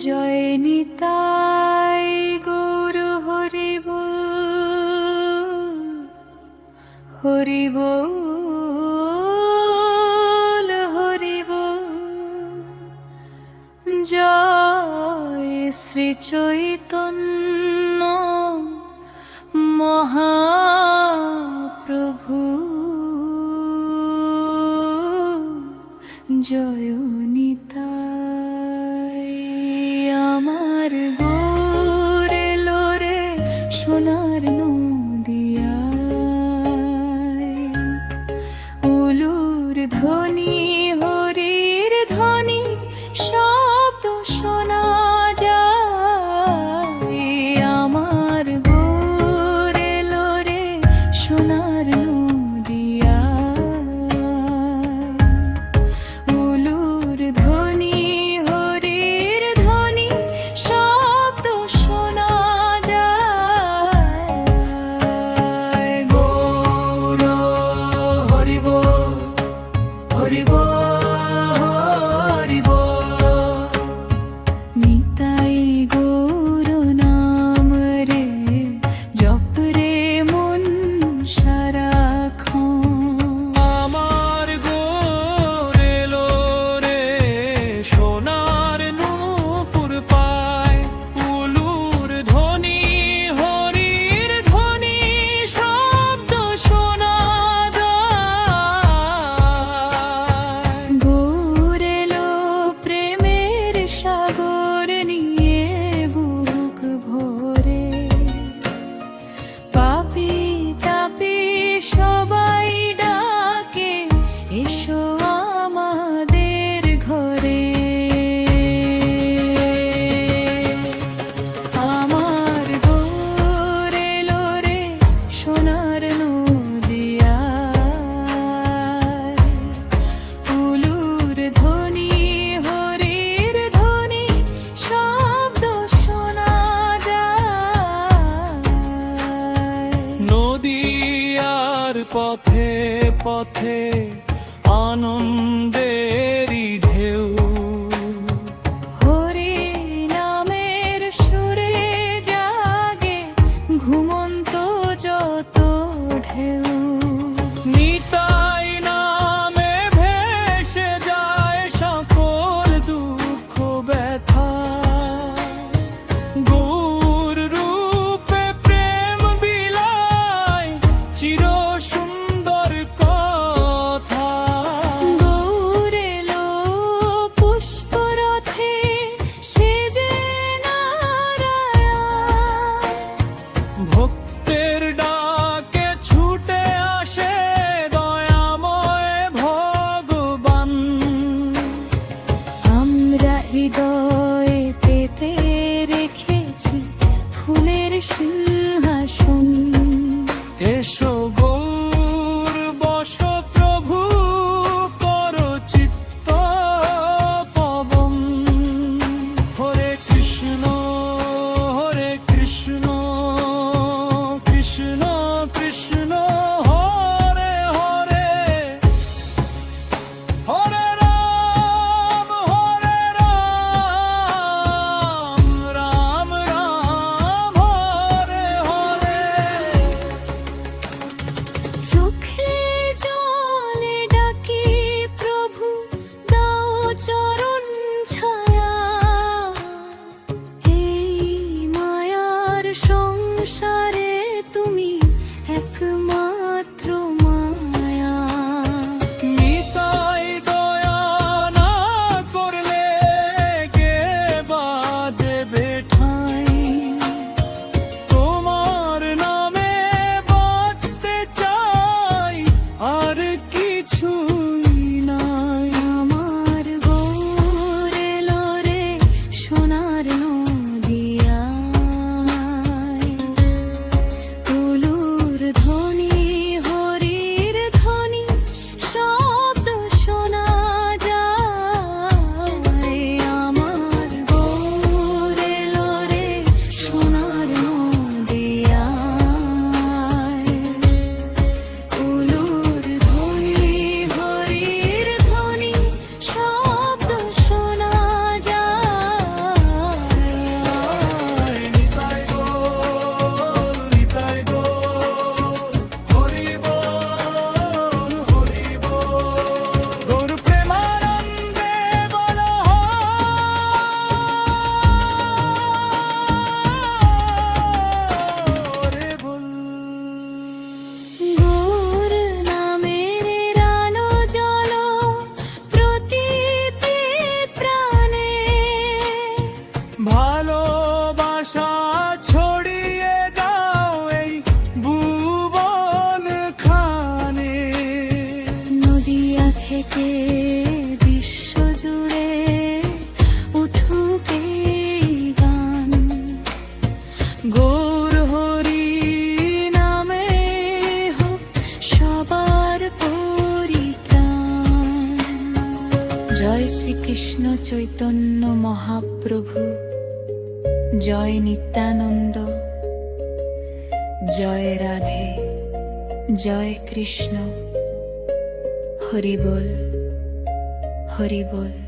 জয় নিতাই গৌর হরি বল, হরি বল, হরি বল। জয় শ্রী চৈতন্য মহাপ্রভু, জয় নিতাই। আমার গৌর এলো রে সোনার নদিয়ায়, উলুর ধ্বনি হরির ধ্বনি শব্দ শোনা যায়। আমার গৌর এলো রে সোনার নদিয়ায়, উলুর ধ্বনি হরির ধ্বনি শব্দ শোনা যায়। গৌর হরি বল, হরি বল, হরি বল। নিতাই গৌর নাম রে জপ রে মন সারাক্ষণ। আমার গৌর এলো রে সোনার নূপুর পায়, উলুর ধ্বনি হরির ধ্বনি শব্দ শোনা যায়। গৌর এলো প্রেমের সাগর নিয়ে বুক ভরে, পাপী তাপী সবাই ডাকে এসো আমাদের ঘরে। আমার গৌর এলো রে সোনার নদিয়ায়, উলুর ধ্বনি হরির ধ্বনি শব্দ শোনা যায়। নদিয়ার পথে পথে আনন্দেরই ঢেউ, হরি নামের সুরে জাগে ঘুমন্ত যত ঢেউ। নিতাই নামে ভেসে যায় সকল দুঃখ ব্যথা, গৌর রূপে প্রেম বিলায় চির সুন্দর কথা। গৌর থেকে বিশ্ব জুড়ে উঠুক এই গান। গৌর হরি নামে হোক সবার পরিত্রাণ। জয় শ্রীকৃষ্ণ চৈতন্য মহাপ্রভু, জয় নিত্যানন্দ, জয় রাধে, জয় কৃষ্ণ। হরি বল, হরি বল।